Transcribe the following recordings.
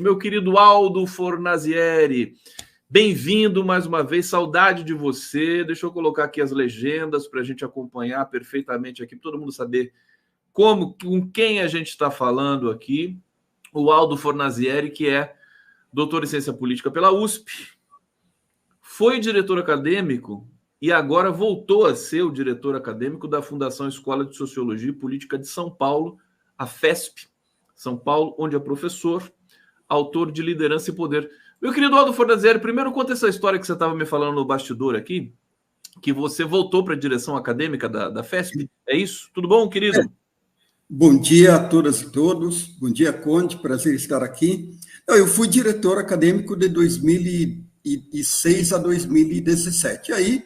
meu querido Aldo Fornazieri. Bem-vindo mais uma vez, saudade de você. Deixa eu colocar aqui as legendas para a gente acompanhar perfeitamente aqui, para todo mundo saber com quem a gente está falando aqui. O Aldo Fornazieri, que é doutor em ciência política pela USP, foi diretor acadêmico e agora voltou a ser o diretor acadêmico da Fundação Escola de Sociologia e Política de São Paulo, a FESP, São Paulo, onde é professor, autor de Liderança e Poder. Meu querido Aldo Fornazieri, primeiro conta essa história que você estava me falando no bastidor aqui, que você voltou para a direção acadêmica da FESP, é isso? Tudo bom, querido? Bom dia a todas e todos, bom dia, Conde, prazer estar aqui. Eu fui diretor acadêmico de 2006 a 2017, aí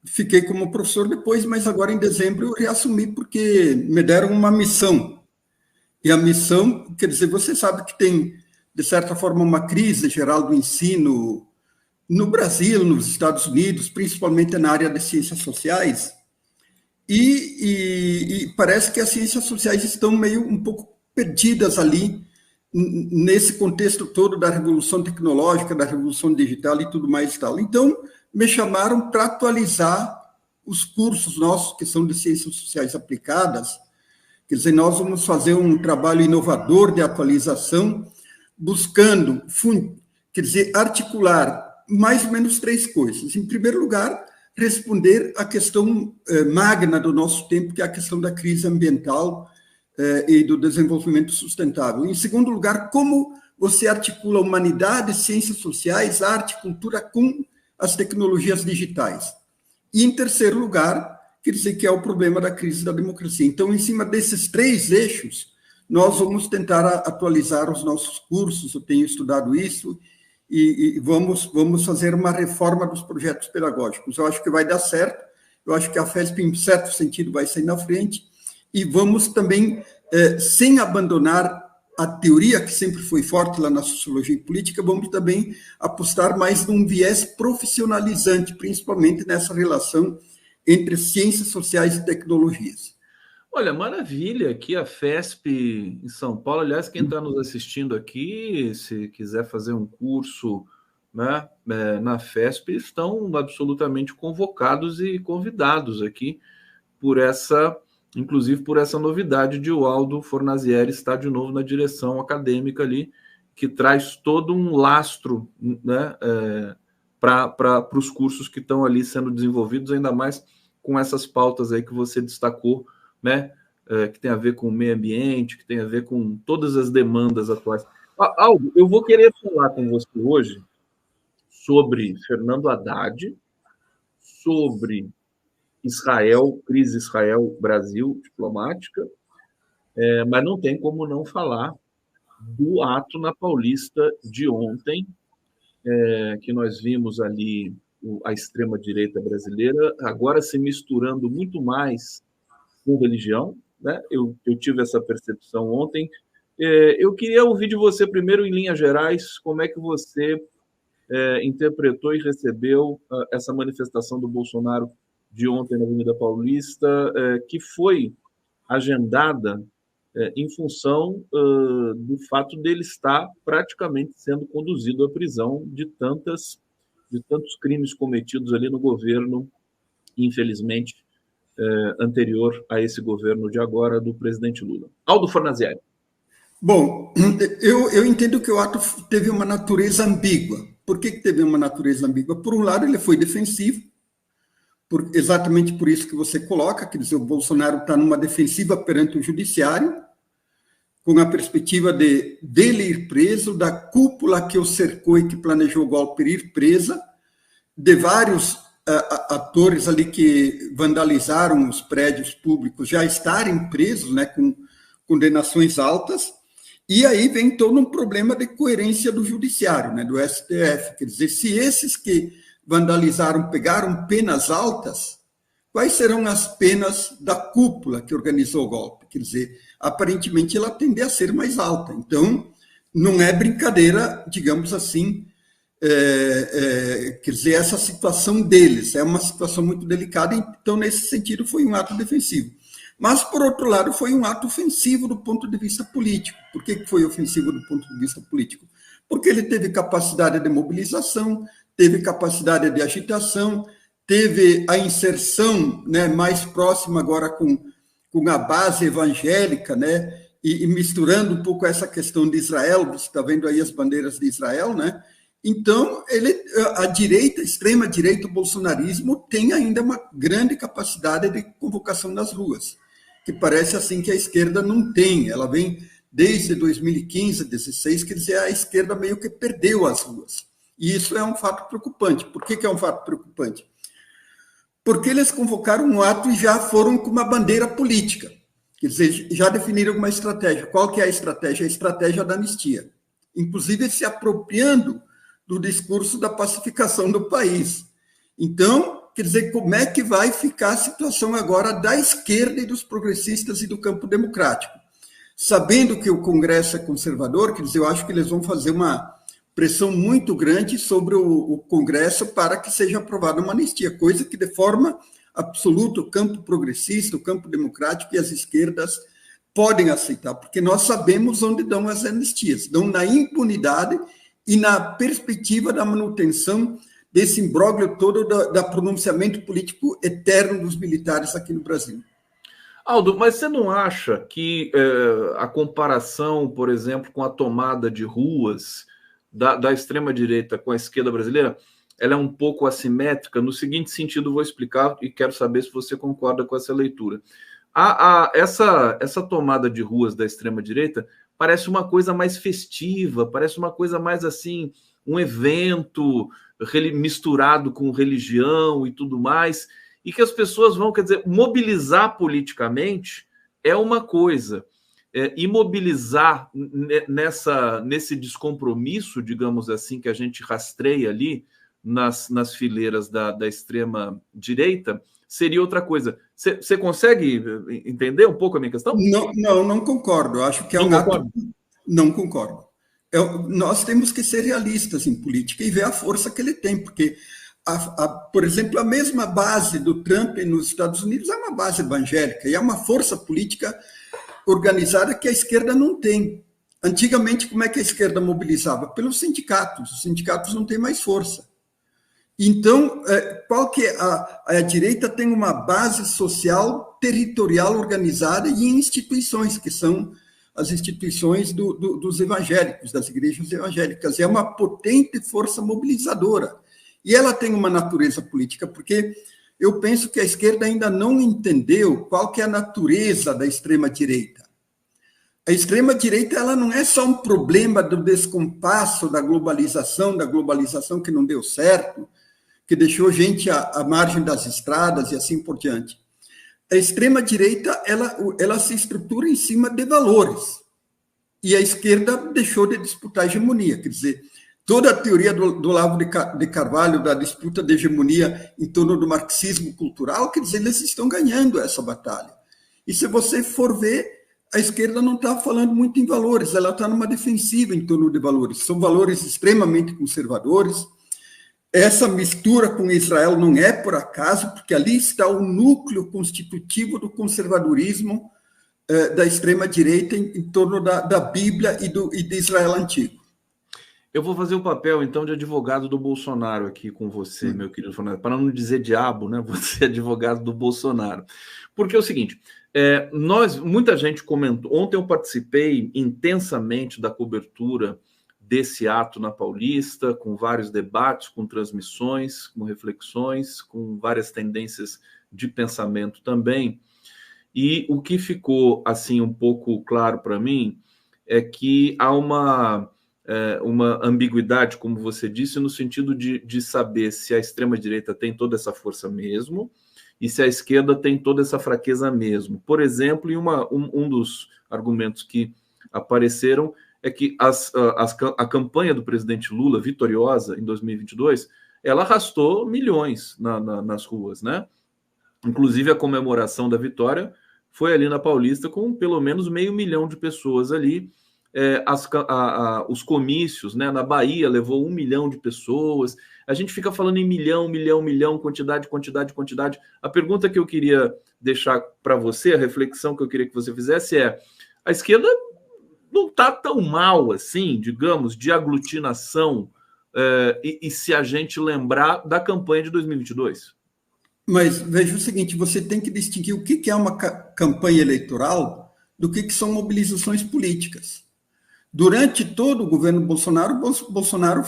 fiquei como professor depois, mas agora em dezembro eu reassumi porque me deram uma missão. E a missão, quer dizer, você sabe que tem, de certa forma, uma crise geral do ensino no Brasil, nos Estados Unidos, principalmente na área de ciências sociais, e parece que as ciências sociais estão meio um pouco perdidas ali, nesse contexto todo da revolução tecnológica, da revolução digital e tudo mais e tal. Então, me chamaram para atualizar os cursos nossos, que são de ciências sociais aplicadas. Quer dizer, nós vamos fazer um trabalho inovador de atualização, buscando, quer dizer, articular mais ou menos três coisas. Em primeiro lugar, responder à questão magna do nosso tempo, que é a questão da crise ambiental e do desenvolvimento sustentável. Em segundo lugar, como você articula a humanidade, ciências sociais, arte, cultura com as tecnologias digitais. E, em terceiro lugar, quer dizer que é o problema da crise da democracia. Então, em cima desses três eixos, nós vamos tentar atualizar os nossos cursos, eu tenho estudado isso, e vamos fazer uma reforma dos projetos pedagógicos. Eu acho que vai dar certo, eu acho que a FESP, em certo sentido, vai sair na frente, e vamos também, sem abandonar a teoria, que sempre foi forte lá na sociologia e política, vamos também apostar mais num viés profissionalizante, principalmente nessa relação entre ciências sociais e tecnologias. Olha, maravilha, aqui a FESP em São Paulo. Aliás, quem está nos assistindo aqui, se quiser fazer um curso, né, na FESP, estão absolutamente convocados e convidados aqui inclusive por essa novidade de o Aldo Fornazieri estar de novo na direção acadêmica ali, que traz todo um lastro, né, para os cursos que estão ali sendo desenvolvidos, ainda mais com essas pautas aí que você destacou, né, que tem a ver com o meio ambiente, que tem a ver com todas as demandas atuais. Aldo, eu vou querer falar com você hoje sobre Fernando Haddad, sobre Israel, crise Israel-Brasil diplomática, mas não tem como não falar do ato na Paulista de ontem, que nós vimos ali a extrema-direita brasileira, agora se misturando muito mais com religião, né? Eu tive essa percepção ontem. Eu queria ouvir de você primeiro, em linhas gerais, como é que você interpretou e recebeu essa manifestação do Bolsonaro de ontem na Avenida Paulista, que foi agendada em função do fato dele estar praticamente sendo conduzido à prisão de tantos crimes cometidos ali no governo, infelizmente, anterior a esse governo de agora, do presidente Lula. Aldo Fornazieri. Bom, eu entendo que o ato teve uma natureza ambígua. Por que teve uma natureza ambígua? Por um lado, ele foi defensivo, exatamente por isso que você coloca, quer dizer, o Bolsonaro está numa defensiva perante o judiciário, com a perspectiva dele ir preso, da cúpula que o cercou e que planejou o golpe ir presa, de vários atores ali que vandalizaram os prédios públicos já estarem presos, né, com condenações altas, e aí vem todo um problema de coerência do judiciário, né, do STF. Quer dizer, se esses que vandalizaram pegaram penas altas, quais serão as penas da cúpula que organizou o golpe? Quer dizer, aparentemente ela tende a ser mais alta. Então, não é brincadeira, digamos assim, quer dizer, essa situação deles é uma situação muito delicada, então, nesse sentido, foi um ato defensivo. Mas, por outro lado, foi um ato ofensivo do ponto de vista político. Por que foi ofensivo do ponto de vista político? Porque ele teve capacidade de mobilização, teve capacidade de agitação, teve a inserção, né, mais próxima agora com a base evangélica, né, e misturando um pouco essa questão de Israel, você está vendo aí as bandeiras de Israel, né? Então, a direita, a extrema-direita, o bolsonarismo, tem ainda uma grande capacidade de convocação nas ruas, que parece assim que a esquerda não tem. Ela vem desde 2015, 2016, quer dizer, a esquerda meio que perdeu as ruas. E isso é um fato preocupante. Por que é um fato preocupante? Porque eles convocaram um ato e já foram com uma bandeira política. Quer dizer, já definiram uma estratégia. Qual que é a estratégia? A estratégia da anistia. Inclusive se apropriando do discurso da pacificação do país. Então, quer dizer, como é que vai ficar a situação agora da esquerda e dos progressistas e do campo democrático? Sabendo que o Congresso é conservador, quer dizer, eu acho que eles vão fazer uma pressão muito grande sobre o Congresso para que seja aprovada uma anistia, coisa que, de forma absoluta, o campo progressista, o campo democrático e as esquerdas podem aceitar, porque nós sabemos onde dão as anistias, dão na impunidade e na perspectiva da manutenção desse imbróglio todo da pronunciamento político eterno dos militares aqui no Brasil. Aldo, mas você não acha que a comparação, por exemplo, com a tomada de ruas da extrema-direita com a esquerda brasileira, ela é um pouco assimétrica? No seguinte sentido, vou explicar e quero saber se você concorda com essa leitura. Essa tomada de ruas da extrema-direita parece uma coisa mais festiva, parece uma coisa mais assim, um evento misturado com religião e tudo mais, e que as pessoas vão, quer dizer, mobilizar politicamente é uma coisa, imobilizar nesse descompromisso, digamos assim, que a gente rastreia ali nas fileiras da extrema-direita, seria outra coisa. Você consegue entender um pouco a minha questão? Não concordo. Eu acho que é um ato... Não concordo. Nós temos que ser realistas em política e ver a força que ele tem, porque, por exemplo, a mesma base do Trump nos Estados Unidos é uma base evangélica e é uma força política organizada que a esquerda não tem. Antigamente, como é que a esquerda mobilizava? Pelos sindicatos. Os sindicatos não têm mais força. Então, qual que é a direita tem uma base social, territorial organizada e em instituições, que são as instituições dos evangélicos, das igrejas evangélicas. É uma potente força mobilizadora. E ela tem uma natureza política, porque eu penso que a esquerda ainda não entendeu qual que é a natureza da extrema-direita. A extrema-direita ela não é só um problema do descompasso da globalização que não deu certo, que deixou gente à margem das estradas e assim por diante. A extrema-direita ela se estrutura em cima de valores. E a esquerda deixou de disputar a hegemonia. Quer dizer, toda a teoria do Olavo de Carvalho, da disputa de hegemonia em torno do marxismo cultural, quer dizer, eles estão ganhando essa batalha. E se você for ver, a esquerda não está falando muito em valores, ela está numa defensiva em torno de valores. São valores extremamente conservadores. Essa mistura com Israel não é por acaso, porque ali está o núcleo constitutivo do conservadorismo da extrema-direita em torno da Bíblia e de Israel antigo. Eu vou fazer o papel, então, de advogado do Bolsonaro aqui com você, meu querido Fernando, para não dizer diabo, né? Você é advogado do Bolsonaro. Porque é o seguinte, muita gente comentou, ontem eu participei intensamente da cobertura desse ato na Paulista, com vários debates, com transmissões, com reflexões, com várias tendências de pensamento também. E o que ficou assim um pouco claro para mim é que há uma ambiguidade, como você disse, no sentido de saber se a extrema-direita tem toda essa força mesmo e se a esquerda tem toda essa fraqueza mesmo. Por exemplo, e um dos argumentos que apareceram é que a campanha do presidente Lula, vitoriosa em 2022, ela arrastou milhões nas ruas, né? Inclusive, a comemoração da vitória foi ali na Paulista com pelo menos 500 mil de pessoas ali, os comícios, né? Na Bahia levou 1 milhão de pessoas. A gente fica falando em milhão, quantidade. A pergunta que eu queria deixar para você, a reflexão que eu queria que você fizesse é: a esquerda não está tão mal assim, digamos, de aglutinação, e se a gente lembrar da campanha de 2022? Mas veja o seguinte, você tem que distinguir o que é uma campanha eleitoral do que são mobilizações políticas. Durante todo o governo Bolsonaro, Bolsonaro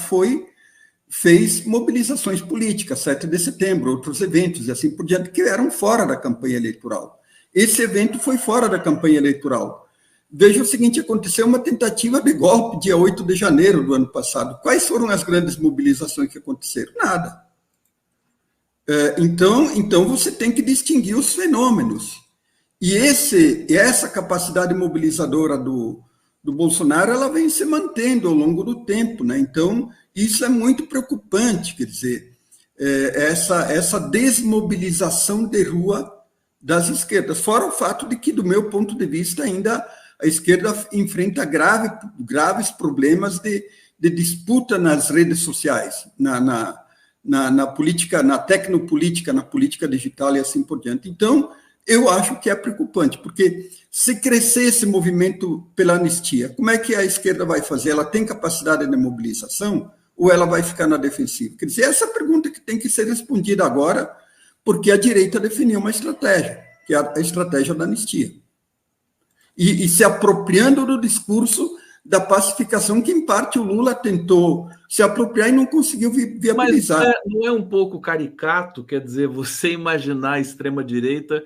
fez mobilizações políticas, 7 de setembro, outros eventos e assim por diante, que eram fora da campanha eleitoral. Esse evento foi fora da campanha eleitoral. Veja o seguinte, aconteceu uma tentativa de golpe dia 8 de janeiro do ano passado. Quais foram as grandes mobilizações que aconteceram? Nada. Então você tem que distinguir os fenômenos. E essa capacidade mobilizadora do Bolsonaro, ela vem se mantendo ao longo do tempo, né? Então, isso é muito preocupante, quer dizer, essa desmobilização de rua das esquerdas, fora o fato de que, do meu ponto de vista, ainda a esquerda enfrenta graves problemas de disputa nas redes sociais, na política, na tecnopolítica, na política digital e assim por diante. Então, eu acho que é preocupante, porque se crescer esse movimento pela anistia, como é que a esquerda vai fazer? Ela tem capacidade de mobilização ou ela vai ficar na defensiva? Quer dizer, essa é a pergunta que tem que ser respondida agora, porque a direita definiu uma estratégia, que é a estratégia da anistia. E se apropriando do discurso da pacificação, que em parte o Lula tentou se apropriar e não conseguiu viabilizar. Mas não é um pouco caricato, quer dizer, você imaginar a extrema-direita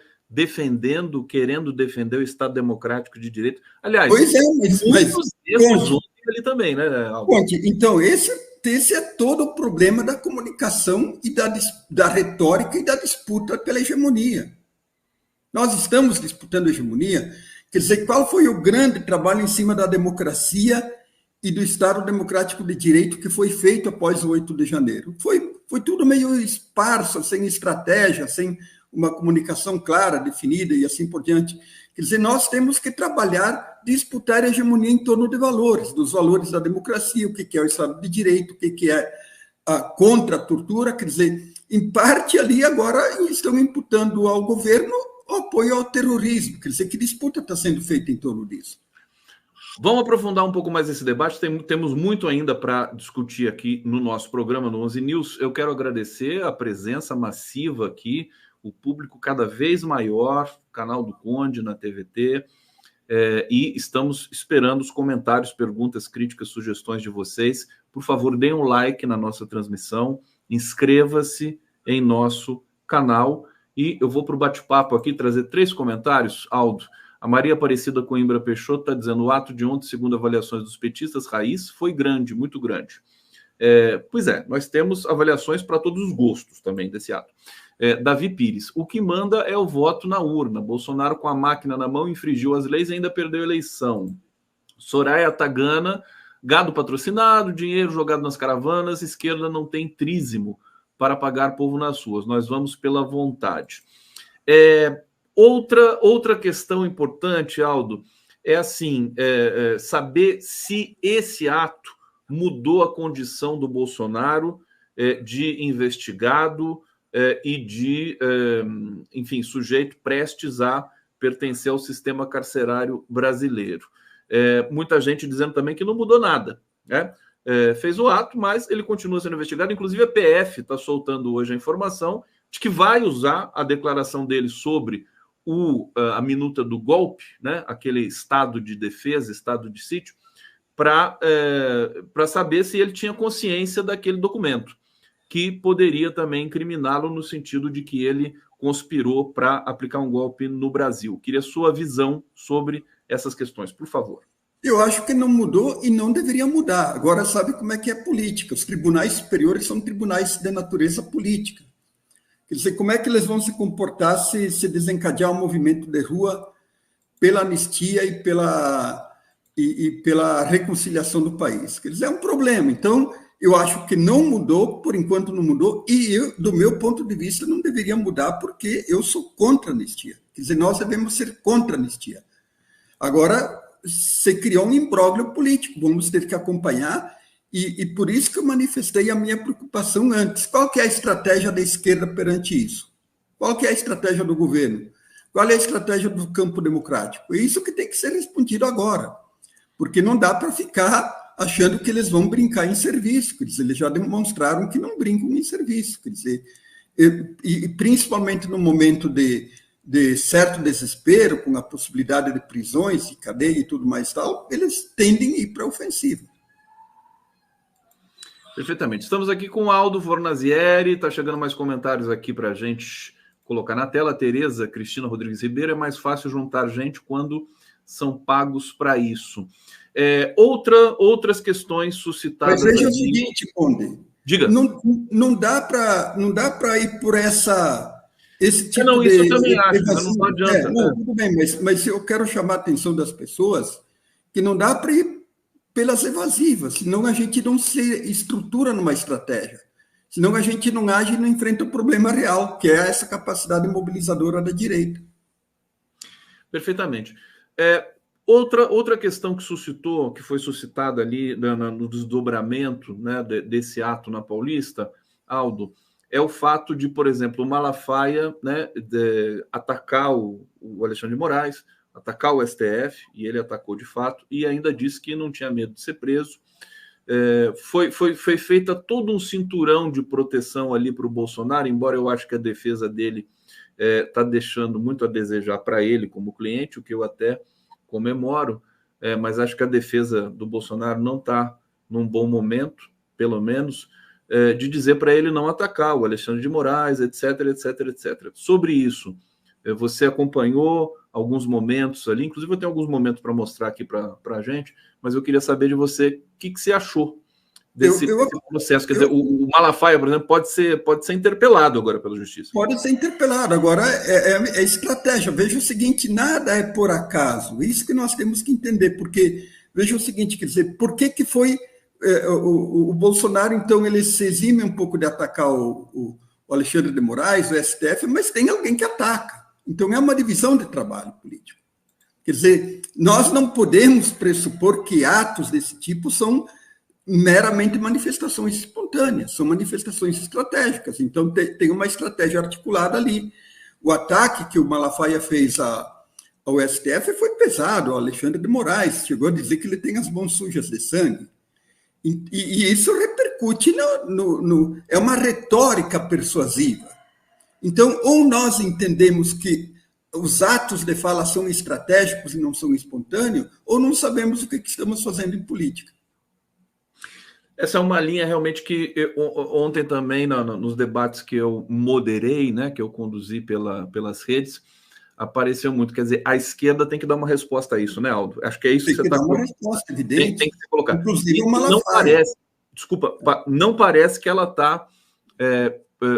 querendo defender o Estado Democrático de Direito? Aliás, pois é, muitos erros ali também, né, Conte, então, esse é todo o problema da comunicação e da retórica e da disputa pela hegemonia. Nós estamos disputando a hegemonia. Quer dizer, qual foi o grande trabalho em cima da democracia e do Estado Democrático de Direito que foi feito após o 8 de janeiro? Foi tudo meio esparso, sem estratégia, sem uma comunicação clara, definida e assim por diante. Quer dizer, nós temos que trabalhar, disputar a hegemonia em torno de valores, dos valores da democracia, o que é o Estado de Direito, o que é a contra a tortura. Quer dizer, em parte ali agora estão imputando ao governo o apoio ao terrorismo. Quer dizer, que disputa está sendo feita em torno disso? Vamos aprofundar um pouco mais esse debate. Temos muito ainda para discutir aqui no nosso programa, no 11 News. Eu quero agradecer a presença massiva aqui, o público cada vez maior, canal do Conde na TVT, e estamos esperando os comentários, perguntas, críticas, sugestões de vocês. Por favor, deem um like na nossa transmissão, inscreva-se em nosso canal, e eu vou para o bate-papo aqui trazer 3 comentários, Aldo. A Maria Aparecida Coimbra Peixoto está dizendo: o ato de ontem, segundo avaliações dos petistas raiz, foi grande, muito grande. Pois é, nós temos avaliações para todos os gostos também desse ato. Davi Pires: o que manda é o voto na urna. Bolsonaro, com a máquina na mão, infringiu as leis e ainda perdeu a eleição. Soraya Tagana: gado patrocinado, dinheiro jogado nas caravanas, esquerda não tem trízimo para pagar povo nas ruas. Nós vamos pela vontade. Outra questão importante, Aldo, é assim, saber se esse ato mudou a condição do Bolsonaro de investigado e de, enfim, sujeito prestes a pertencer ao sistema carcerário brasileiro. Muita gente dizendo também que não mudou nada, né? Fez o ato, mas ele continua sendo investigado. Inclusive, a PF está soltando hoje a informação de que vai usar a declaração dele sobre a minuta do golpe, né? Aquele estado de defesa, estado de sítio, para saber se ele tinha consciência daquele documento, que poderia também incriminá-lo no sentido de que ele conspirou para aplicar um golpe no Brasil. Queria sua visão sobre essas questões, por favor. Eu acho que não mudou e não deveria mudar. Agora, sabe como é que é política? Os tribunais superiores são tribunais de natureza política. Quer dizer, como é que eles vão se comportar se desencadear um movimento de rua pela anistia e pela reconciliação do país? Quer dizer, é um problema. Então, eu acho que não mudou, por enquanto não mudou, e eu, do meu ponto de vista, não deveria mudar, porque eu sou contra a anistia. Quer dizer, nós devemos ser contra a anistia. Agora, se criou um imbróglio político, vamos ter que acompanhar, e por isso que eu manifestei a minha preocupação antes. Qual que é a estratégia da esquerda perante isso? Qual que é a estratégia do governo? Qual é a estratégia do campo democrático? É isso que tem que ser respondido agora, porque não dá para ficar achando que eles vão brincar em serviço, quer dizer, eles já demonstraram que não brincam em serviço, quer dizer, e principalmente no momento de certo desespero, com a possibilidade de prisões, de cadeia e tudo mais tal, eles tendem a ir para a ofensiva. Perfeitamente. Estamos aqui com o Aldo Fornazieri, está chegando mais comentários aqui para a gente colocar na tela. Tereza Cristina Rodrigues Ribeiro, é mais fácil juntar gente quando são pagos para isso. Outras questões suscitadas. Mas veja o seguinte, Conde. Diga. Não dá para ir por esse tipo não, de... isso eu também acho, não adianta. Tudo bem, mas eu quero chamar a atenção das pessoas que não dá para ir pelas evasivas, senão a gente não se estrutura numa estratégia, senão a gente não age e não enfrenta o problema real, que é essa capacidade mobilizadora da direita. Perfeitamente. Outra questão que foi suscitada ali no desdobramento, né, desse ato na Paulista, Aldo, é o fato de, por exemplo, o Malafaia, né, atacar o Alexandre de Moraes, atacar o STF, e ele atacou de fato, e ainda disse que não tinha medo de ser preso. Foi feita todo um cinturão de proteção ali para o Bolsonaro, embora eu acho que a defesa dele está deixando muito a desejar para ele como cliente, o que eu até comemoro, mas acho que a defesa do Bolsonaro não está num bom momento, pelo menos, de dizer para ele não atacar o Alexandre de Moraes, etc, etc, etc. Sobre isso, você acompanhou alguns momentos ali, inclusive eu tenho alguns momentos para mostrar aqui para a gente, mas eu queria saber de você o que você achou desse processo. Quer dizer, o Malafaia, por exemplo, pode ser interpelado agora pela justiça. Pode ser interpelado. Agora é estratégia. Veja o seguinte, nada é por acaso. Isso que nós temos que entender, porque veja o seguinte, quer dizer, por que foi o Bolsonaro, então, ele se exime um pouco de atacar o Alexandre de Moraes, o STF, mas tem alguém que ataca. Então, é uma divisão de trabalho político. Quer dizer, nós não podemos pressupor que atos desse tipo são meramente manifestações espontâneas, são manifestações estratégicas. Então, tem uma estratégia articulada ali. O ataque que o Malafaia fez ao STF foi pesado, ao Alexandre de Moraes, chegou a dizer que ele tem as mãos sujas de sangue. E isso repercute é uma retórica persuasiva. Então, ou nós entendemos que os atos de fala são estratégicos e não são espontâneos, ou não sabemos o que estamos fazendo em política. Essa é uma linha realmente que ontem também, nos debates que eu moderei, né, que eu conduzi pelas redes, apareceu muito. Quer dizer, a esquerda tem que dar uma resposta a isso, né, Aldo? Acho que é isso que você está colocando. Tem que dar uma resposta, evidente. Tem que se colocar. Inclusive, não parece que ela está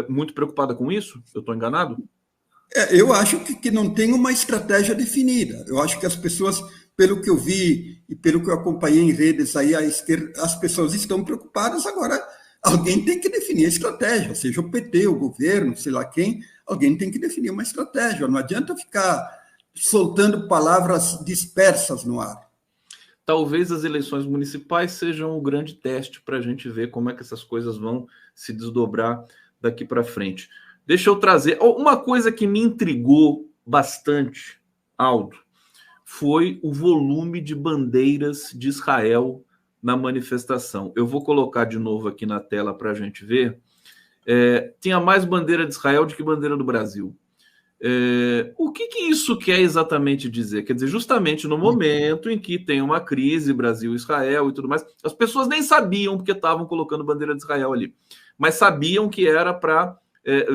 muito preocupada com isso? Eu estou enganado? Eu acho que não tem uma estratégia definida. Eu acho que as pessoas, pelo que eu vi e pelo que eu acompanhei em redes aí, a esquerda, as pessoas estão preocupadas. Agora, alguém tem que definir a estratégia, seja o PT, o governo, sei lá quem, alguém tem que definir uma estratégia. Não adianta ficar soltando palavras dispersas no ar. Talvez as eleições municipais sejam o grande teste para a gente ver como é que essas coisas vão se desdobrar daqui para frente. Deixa eu trazer... Uma coisa que me intrigou bastante, Aldo, foi o volume de bandeiras de Israel na manifestação. Eu vou colocar de novo aqui na tela para a gente ver. Tinha mais bandeira de Israel do que bandeira do Brasil. O que isso quer exatamente dizer? Quer dizer, justamente no momento em que tem uma crise Brasil-Israel e tudo mais, as pessoas nem sabiam porque estavam colocando bandeira de Israel ali, mas sabiam que era para,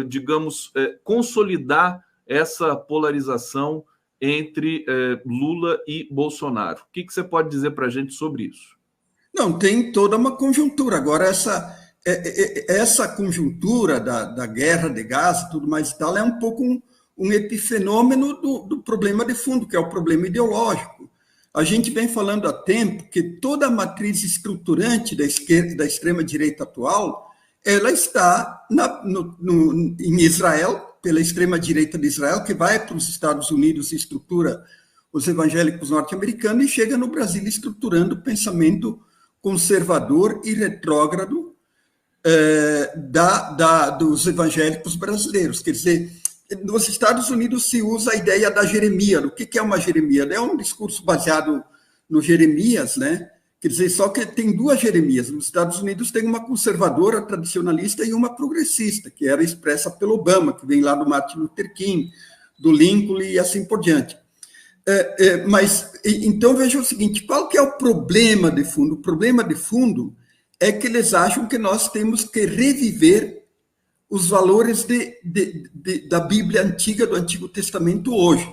digamos, consolidar essa polarização entre Lula e Bolsonaro. O que você pode dizer para a gente sobre isso? Não, tem toda uma conjuntura. Agora, essa conjuntura da guerra de Gaza e tudo mais e tal é um pouco um epifenômeno do problema de fundo, que é o problema ideológico. A gente vem falando há tempo que toda a matriz estruturante da esquerda, da extrema-direita atual, ela está em Israel, pela extrema-direita de Israel, que vai para os Estados Unidos e estrutura os evangélicos norte-americanos e chega no Brasil estruturando o pensamento conservador e retrógrado dos evangélicos brasileiros. Quer dizer, nos Estados Unidos se usa a ideia da Jeremias. O que é uma Jeremias? É um discurso baseado no Jeremias, né? Quer dizer, só que tem duas Jeremias. Nos Estados Unidos tem uma conservadora, tradicionalista, e uma progressista, que era expressa pelo Obama, que vem lá do Martin Luther King, do Lincoln e assim por diante. Então, veja o seguinte, qual que é o problema de fundo? O problema de fundo é que eles acham que nós temos que reviver os valores da Bíblia antiga, do Antigo Testamento hoje.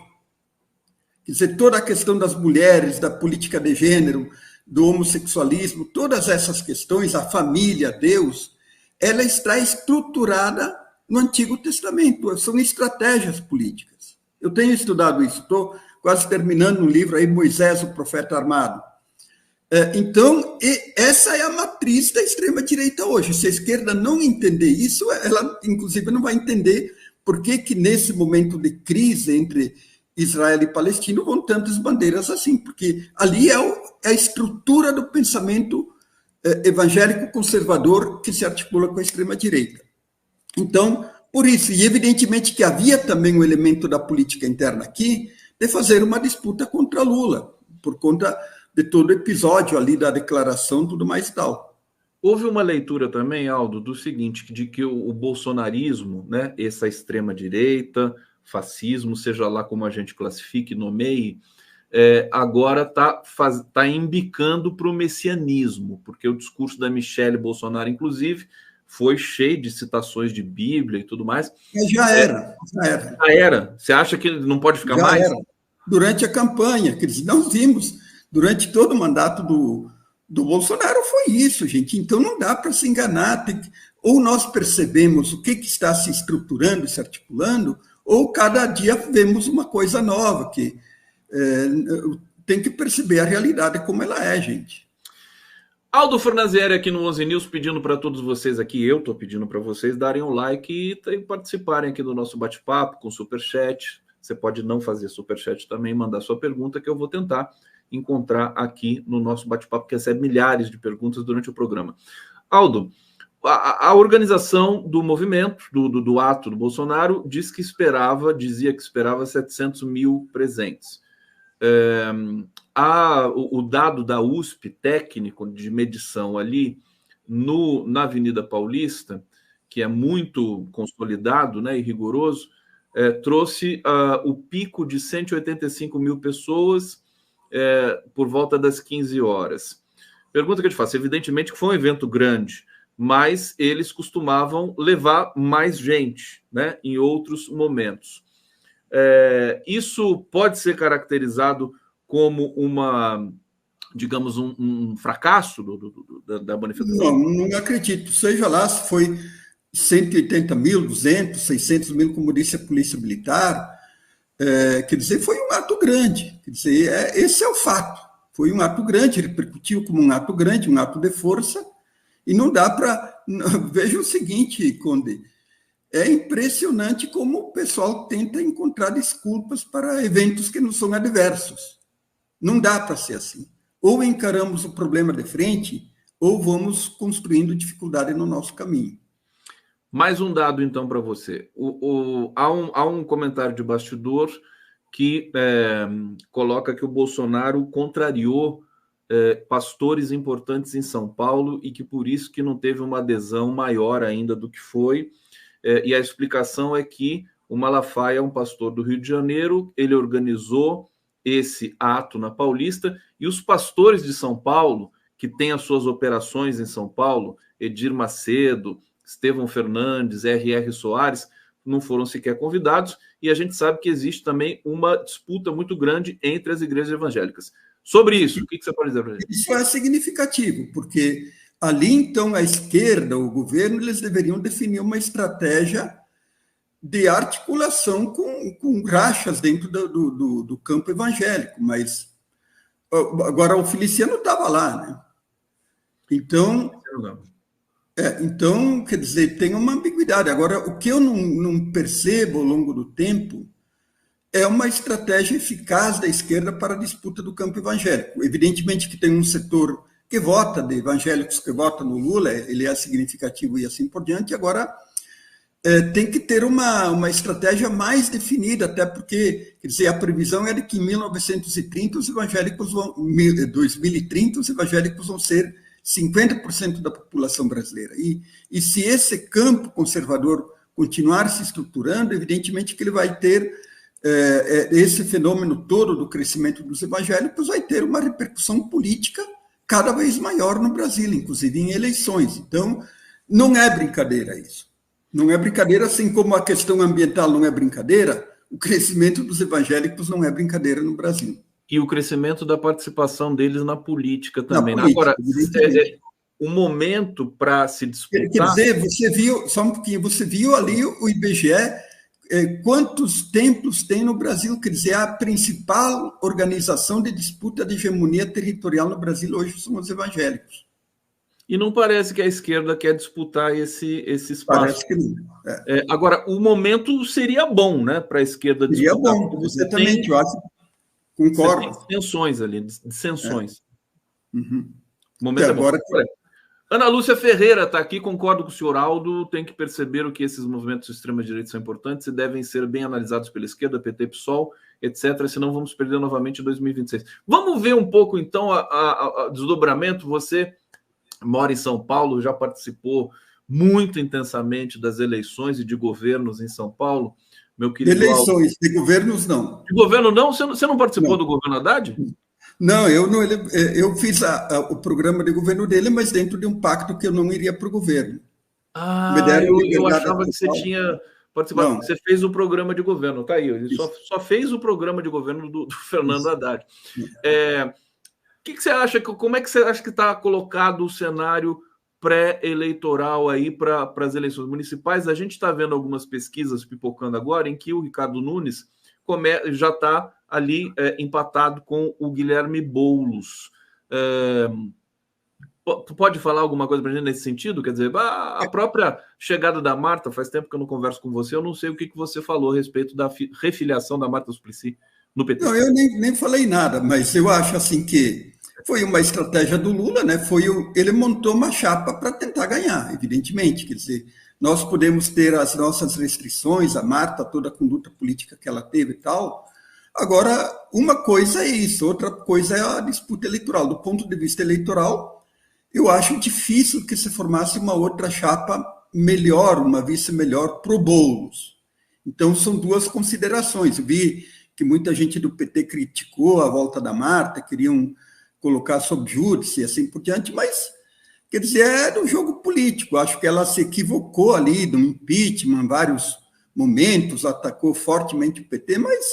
Quer dizer, toda a questão das mulheres, da política de gênero, do homossexualismo, todas essas questões, a família, Deus, ela está estruturada no Antigo Testamento, são estratégias políticas. Eu tenho estudado isso, estou quase terminando um livro aí, Moisés, o Profeta Armado. Então, essa é a matriz da extrema-direita hoje. Se a esquerda não entender isso, ela, inclusive, não vai entender por que nesse momento de crise entre Israel e Palestina vão tantas bandeiras assim, porque ali é a estrutura do pensamento evangélico conservador que se articula com a extrema-direita. Então, por isso, e evidentemente que havia também um elemento da política interna aqui, de fazer uma disputa contra Lula, por conta de todo o episódio ali da declaração, tudo mais e tal. Houve uma leitura também, Aldo, do seguinte, de que o bolsonarismo, né, essa extrema-direita, fascismo, seja lá como a gente classifique, nomeie, agora está embicando para o messianismo, porque o discurso da Michelle Bolsonaro, inclusive, foi cheio de citações de Bíblia e tudo mais. Já era. Você acha que não pode ficar já mais? Era. Durante a campanha, que nós vimos, durante todo o mandato do Bolsonaro foi isso, gente. Então não dá para se enganar. Ou nós percebemos o que está se estruturando, se articulando, ou cada dia vemos uma coisa nova, que tem que perceber a realidade como ela é, gente. Aldo Fornazieri aqui no 11 News, pedindo para todos vocês aqui, eu estou pedindo para vocês darem um like e participarem aqui do nosso bate-papo com superchat. Você pode não fazer superchat também, mandar sua pergunta, que eu vou tentar encontrar aqui no nosso bate-papo, que recebe milhares de perguntas durante o programa. Aldo, a organização do movimento, do ato do Bolsonaro, dizia que esperava 700 mil presentes. O dado da USP, técnico de medição ali, na Avenida Paulista, que é muito consolidado, né, e rigoroso, trouxe o pico de 185 mil pessoas por volta das 15 horas. Pergunta que eu te faço, evidentemente que foi um evento grande, mas eles costumavam levar mais gente, né, em outros momentos. Isso pode ser caracterizado como digamos, um fracasso da manifestação? Não acredito. Seja lá se foi 180 mil, 200, 600 mil, como disse a Polícia Militar, quer dizer, foi um ato grande. Quer dizer, esse é o fato. Foi um ato grande, repercutiu como um ato grande, um ato de força, e não dá para... Veja o seguinte, Conde, é impressionante como o pessoal tenta encontrar desculpas para eventos que não são adversos. Não dá para ser assim. Ou encaramos o problema de frente, ou vamos construindo dificuldade no nosso caminho. Mais um dado, então, para você. Há um comentário de bastidor que coloca que o Bolsonaro contrariou pastores importantes em São Paulo e que por isso que não teve uma adesão maior ainda do que foi. E a explicação é que o Malafaia é um pastor do Rio de Janeiro, ele organizou esse ato na Paulista, e os pastores de São Paulo, que têm as suas operações em São Paulo, Edir Macedo, Estevão Fernandes, R.R. Soares, não foram sequer convidados, e a gente sabe que existe também uma disputa muito grande entre as igrejas evangélicas. Sobre isso, o que você pode dizer para a gente? Isso é significativo, porque ali, então, a esquerda, o governo, eles deveriam definir uma estratégia de articulação com rachas dentro do campo evangélico, mas agora o Feliciano estava lá, né? Então, quer dizer, tem uma ambiguidade. Agora, o que eu não percebo ao longo do tempo é uma estratégia eficaz da esquerda para a disputa do campo evangélico. Evidentemente que tem um setor que vota, de evangélicos que votam no Lula, ele é significativo e assim por diante. Agora, tem que ter uma estratégia mais definida, até porque, quer dizer, a previsão é de que em 1930 os evangélicos vão, 2030 os evangélicos vão ser 50% da população brasileira. E se esse campo conservador continuar se estruturando, evidentemente que ele vai ter esse fenômeno todo do crescimento dos evangélicos vai ter uma repercussão política cada vez maior no Brasil, inclusive em eleições. Então, não é brincadeira isso. Não é brincadeira, assim como a questão ambiental não é brincadeira, o crescimento dos evangélicos não é brincadeira no Brasil. E o crescimento da participação deles na política também. Na política, agora, o momento para se disputar... Quer dizer, você viu, só um pouquinho, você viu ali o IBGE, quantos templos tem no Brasil, quer dizer, a principal organização de disputa de hegemonia territorial no Brasil hoje são os evangélicos. E não parece que a esquerda quer disputar esse espaço. Parece que não. Agora, o momento seria bom, né, para a esquerda disputar. Seria bom, exatamente, eu acho. Concordo. Você tem tensões ali, dissensões. Uhum. O momento agora é bom. Ana Lúcia Ferreira está aqui, concordo com o senhor Aldo, tem que perceber que esses movimentos de extrema-direita são importantes e devem ser bem analisados pela esquerda, PT, PSOL, etc., senão vamos perder novamente em 2026. Vamos ver um pouco, então, o desdobramento. Você mora em São Paulo, já participou muito intensamente das eleições e de governos em São Paulo, meu querido Eleições, Aldo. de governos não. De governo não? Você não participou do governo Haddad? Não, eu fiz o programa de governo dele, mas dentro de um pacto que eu não iria para o governo. Eu achava que você tinha participado. Não. Você fez o programa de governo, tá aí. Ele só fez o programa de governo do Fernando Haddad. O que você acha? Como é que você acha que está colocado o cenário pré-eleitoral aí para as eleições municipais? A gente está vendo algumas pesquisas pipocando agora em que o Ricardo Nunes já está ali empatado com o Guilherme Boulos. Tu pode falar alguma coisa para a gente nesse sentido? Quer dizer, a própria chegada da Marta, faz tempo que eu não converso com você, eu não sei o que você falou a respeito da refiliação da Marta Suplicy no PT. Não, eu nem falei nada, mas eu acho assim que foi uma estratégia do Lula, né? Ele montou uma chapa para tentar ganhar, evidentemente. Quer dizer, nós podemos ter as nossas restrições, a Marta, toda a conduta política que ela teve e tal. Agora, uma coisa é isso, outra coisa é a disputa eleitoral. Do ponto de vista eleitoral, eu acho difícil que se formasse uma outra chapa melhor, uma vice melhor para o Boulos. Então, são duas considerações. Eu vi que muita gente do PT criticou a volta da Marta, queriam colocar sob júdice e assim por diante, mas, quer dizer, é do jogo político. Acho que ela se equivocou ali no impeachment, em vários momentos, atacou fortemente o PT, mas,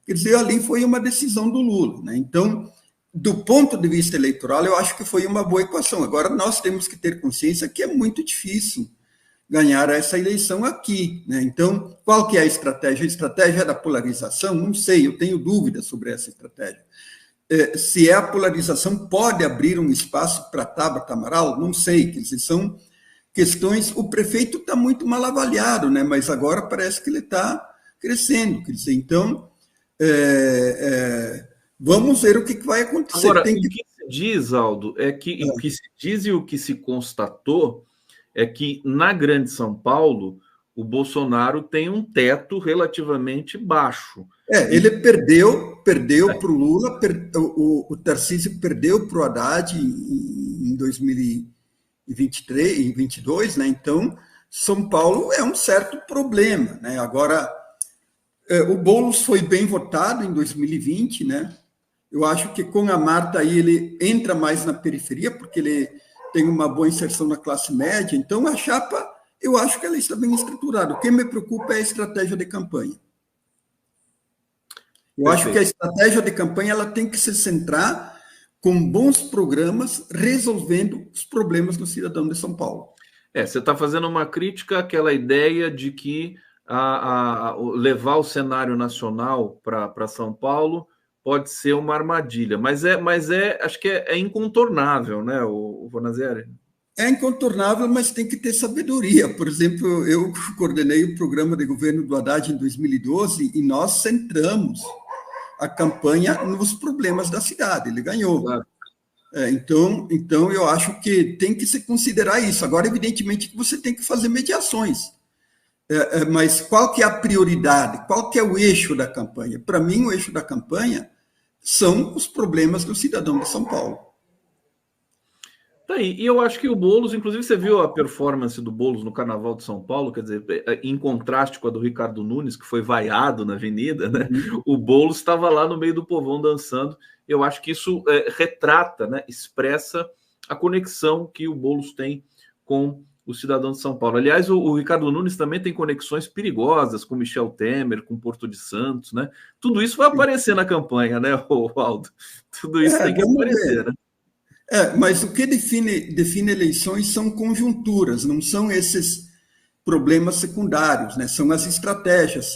quer dizer, ali foi uma decisão do Lula, né? Então, do ponto de vista eleitoral, eu acho que foi uma boa equação. Agora, nós temos que ter consciência que é muito difícil ganhar essa eleição aqui, né? Então, qual que é a estratégia? A estratégia da polarização? Não sei, eu tenho dúvidas sobre essa estratégia. Se é a polarização, pode abrir um espaço para Tabata Amaral? Não sei, quer dizer, são questões... O prefeito está muito mal avaliado, né? Mas agora parece que ele está crescendo, quer dizer, então... vamos ver o que vai acontecer. Agora, o que se diz, Aldo, é que o que se diz e o que se constatou é que na Grande São Paulo o Bolsonaro tem um teto relativamente baixo. Ele perdeu para o Lula, o Tarcísio perdeu para o Haddad em 2023 e 2022, né? Então, São Paulo é um certo problema, né? Agora, o Boulos foi bem votado em 2020, né? Eu acho que com a Marta aí ele entra mais na periferia, porque ele tem uma boa inserção na classe média. Então, a chapa, eu acho que ela está bem estruturada. O que me preocupa é a estratégia de campanha. Eu acho que a estratégia de campanha ela tem que se centrar com bons programas, resolvendo os problemas do cidadão de São Paulo. Você está fazendo uma crítica àquela ideia de que levar o cenário nacional para São Paulo pode ser uma armadilha, mas acho que é incontornável, né, o Fornazieri? É incontornável, mas tem que ter sabedoria. Por exemplo, eu coordenei o programa de governo do Haddad em 2012 e nós centramos a campanha nos problemas da cidade. Ele ganhou. Claro. Então, eu acho que tem que se considerar isso. Agora, evidentemente, que você tem que fazer mediações. Mas qual que é a prioridade? Qual que é o eixo da campanha? Para mim, o eixo da campanha são os problemas do cidadão de São Paulo. Tá aí. E eu acho que o Boulos, inclusive você viu a performance do Boulos no Carnaval de São Paulo, quer dizer, em contraste com a do Ricardo Nunes, que foi vaiado na avenida, né? O Boulos estava lá no meio do povão dançando. Eu acho que isso retrata, né? Expressa a conexão que o Boulos tem com o cidadão de São Paulo. Aliás, o Ricardo Nunes também tem conexões perigosas com Michel Temer, com Porto de Santos, né? Tudo isso vai aparecer na campanha, né, Aldo? Tudo isso tem que aparecer, né? Mas o que define eleições são conjunturas, não são esses problemas secundários, né? São as estratégias.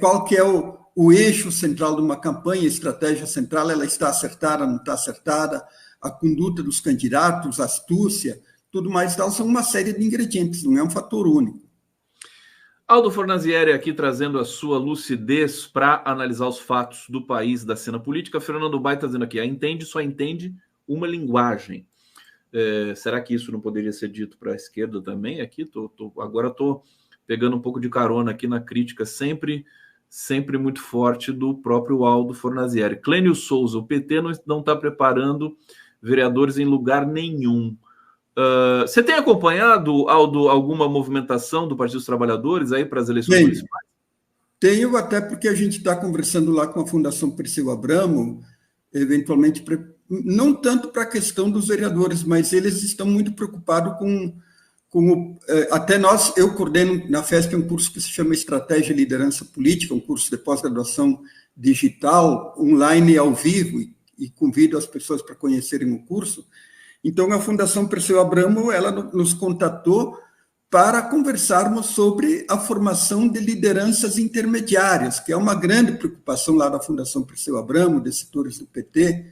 Qual que é o eixo central de uma campanha, a estratégia central, ela está acertada, não está acertada, a conduta dos candidatos, a astúcia, tudo mais tal, são uma série de ingredientes, não é um fator único. Aldo Fornazieri aqui trazendo a sua lucidez para analisar os fatos do país, da cena política. Fernando Bai está dizendo aqui, só entende uma linguagem. Será que isso não poderia ser dito para a esquerda também? Aqui agora estou pegando um pouco de carona aqui na crítica sempre muito forte do próprio Aldo Fornazieri. Clênio Souza, o PT não está preparando vereadores em lugar nenhum. Você tem acompanhado, Aldo, alguma movimentação do Partido dos Trabalhadores aí para as eleições municipais? Tenho, até porque a gente está conversando lá com a Fundação Perseu Abramo, eventualmente, não tanto para a questão dos vereadores, mas eles estão muito preocupados até eu coordeno na FESP um curso que se chama Estratégia e Liderança Política, um curso de pós-graduação digital, online e ao vivo, e convido as pessoas para conhecerem o curso. Então, a Fundação Perseu Abramo, ela nos contatou para conversarmos sobre a formação de lideranças intermediárias, que é uma grande preocupação lá da Fundação Perseu Abramo, de setores do PT.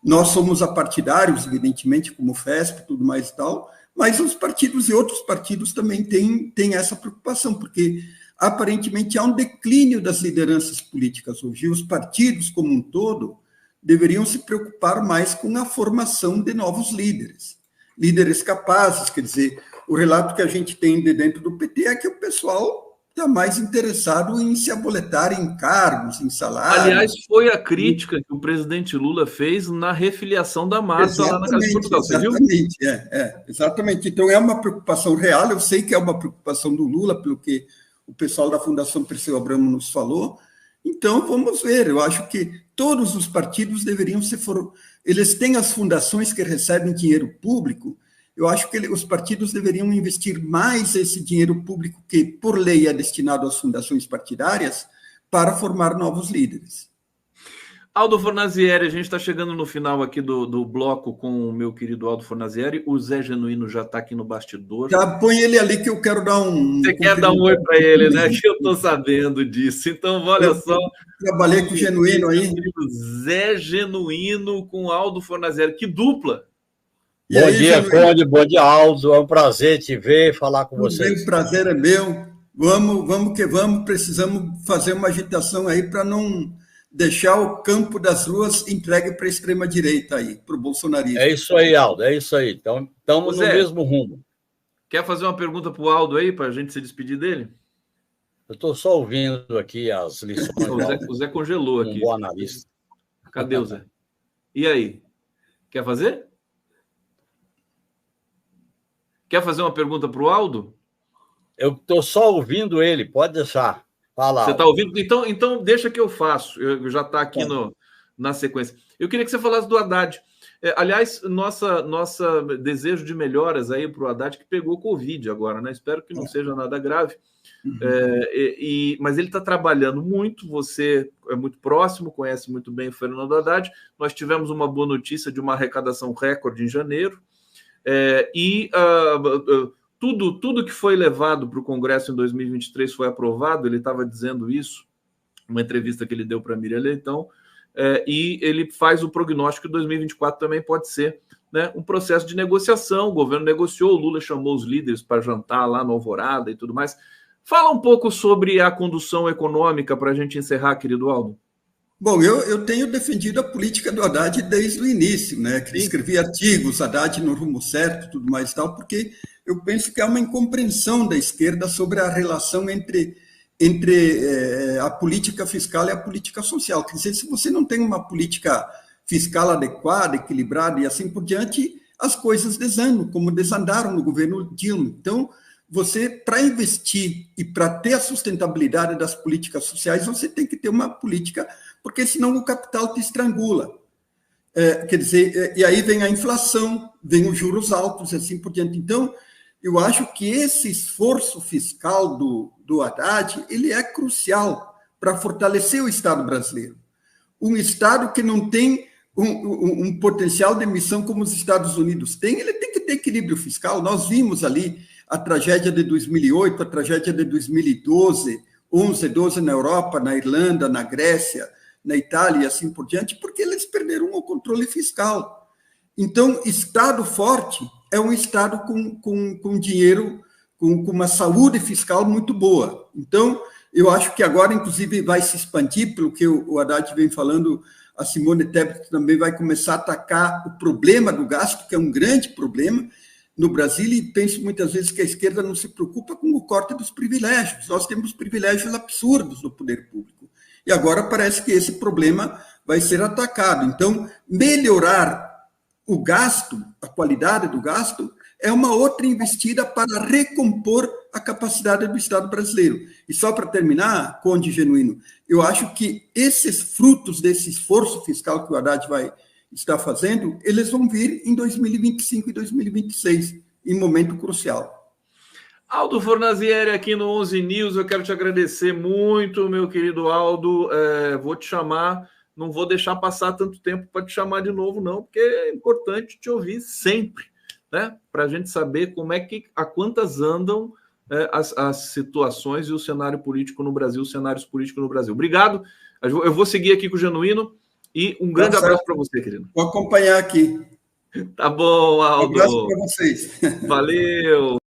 Nós somos apartidários, evidentemente, como o FESP, tudo mais e tal, mas os partidos e outros partidos também têm essa preocupação, porque aparentemente há um declínio das lideranças políticas hoje, e os partidos como um todo deveriam se preocupar mais com a formação de novos líderes capazes. Quer dizer, o relato que a gente tem de dentro do PT é que o pessoal está mais interessado em se aboletar em cargos, em salários. Aliás, foi a crítica que o presidente Lula fez na refiliação da massa lá na Casa de Portugal, você viu? Exatamente. Então, é uma preocupação real, eu sei que é uma preocupação do Lula, pelo que o pessoal da Fundação Perseu Abramo nos falou. Então, vamos ver, eu acho que todos os partidos deveriam eles têm as fundações que recebem dinheiro público, eu acho que os partidos deveriam investir mais esse dinheiro público que, por lei, é destinado às fundações partidárias para formar novos líderes. Aldo Fornazieri, a gente está chegando no final aqui do bloco com o meu querido Aldo Fornazieri. O Zé Genuíno já está aqui no bastidor. Já põe ele ali que eu quero dar um... Você quer dar um oi para ele, né? Que eu estou sabendo disso. Então, olha só. Trabalhei com o Genuíno aí. Zé Genuíno com Aldo Fornazieri. Que dupla! Bom dia, Conde. Bom dia, Aldo. É um prazer te ver, falar com vocês. O prazer é meu. Vamos que vamos. Precisamos fazer uma agitação aí para não deixar o campo das ruas entregue para a extrema-direita aí, para o bolsonarismo. É isso aí, Aldo. É isso aí. Então, estamos no mesmo rumo. Quer fazer uma pergunta para o Aldo aí, para a gente se despedir dele? Eu estou só ouvindo aqui as lições. O Zé congelou aqui. Um bom analista. Cadê o Zé? E aí? Quer fazer? Quer fazer uma pergunta para o Aldo? Eu estou só ouvindo ele, pode deixar. Fala, você está ouvindo? Então deixa que eu faço. Eu já está aqui na sequência. Eu queria que você falasse do Haddad. Aliás, nossa desejo de melhoras aí para o Haddad, que pegou Covid agora, né? Espero que não seja nada grave. Mas ele está trabalhando muito, você é muito próximo, conhece muito bem o Fernando Haddad. Nós tivemos uma boa notícia de uma arrecadação recorde em janeiro. Tudo que foi levado para o Congresso em 2023 foi aprovado, ele estava dizendo isso, uma entrevista que ele deu para a Miriam Leitão, e ele faz o prognóstico que 2024 também pode ser né, um processo de negociação. O governo negociou, o Lula chamou os líderes para jantar lá no Alvorada e tudo mais. Fala um pouco sobre a condução econômica para a gente encerrar, querido Aldo. Bom, eu tenho defendido a política do Haddad desde o início, né? Que escrevi artigos, Haddad no rumo certo, tudo mais e tal, porque eu penso que há uma incompreensão da esquerda sobre a relação entre a política fiscal e a política social. Quer dizer, se você não tem uma política fiscal adequada, equilibrada e assim por diante, as coisas desandam, como desandaram no governo Dilma. Então, você, para investir e para ter a sustentabilidade das políticas sociais, você tem que ter uma política, porque senão o capital te estrangula. Quer dizer, e aí vem a inflação, vem os juros altos e assim por diante. Então, eu acho que esse esforço fiscal do Haddad, ele é crucial para fortalecer o Estado brasileiro. Um Estado que não tem um potencial de emissão como os Estados Unidos têm, ele tem que ter equilíbrio fiscal. Nós vimos ali a tragédia de 2008, a tragédia de 2012, 11, 12 na Europa, na Irlanda, na Grécia, na Itália e assim por diante, porque eles perderam o controle fiscal. Então, Estado forte é um Estado com dinheiro, com uma saúde fiscal muito boa. Então, eu acho que agora, inclusive, vai se expandir, pelo que o Haddad vem falando, a Simone Tebet também vai começar a atacar o problema do gasto, que é um grande problema no Brasil, e penso muitas vezes que a esquerda não se preocupa com o corte dos privilégios. Nós temos privilégios absurdos no poder público. E agora parece que esse problema vai ser atacado. Então, melhorar o gasto, a qualidade do gasto, é uma outra investida para recompor a capacidade do Estado brasileiro. E só para terminar, Conde Genuíno, eu acho que esses frutos desse esforço fiscal que o Haddad vai estar fazendo, eles vão vir em 2025 e 2026, em momento crucial. Aldo Fornazieri aqui no 11 News, eu quero te agradecer muito, meu querido Aldo, vou te chamar, não vou deixar passar tanto tempo para te chamar de novo não, porque é importante te ouvir sempre, né? Para a gente saber como é que, a quantas andam as situações e o cenário político no Brasil, os cenários políticos no Brasil. Obrigado, eu vou seguir aqui com o Genuíno e um grande abraço para você, querido. Vou acompanhar aqui. Tá bom, Aldo. Um abraço para vocês. Valeu.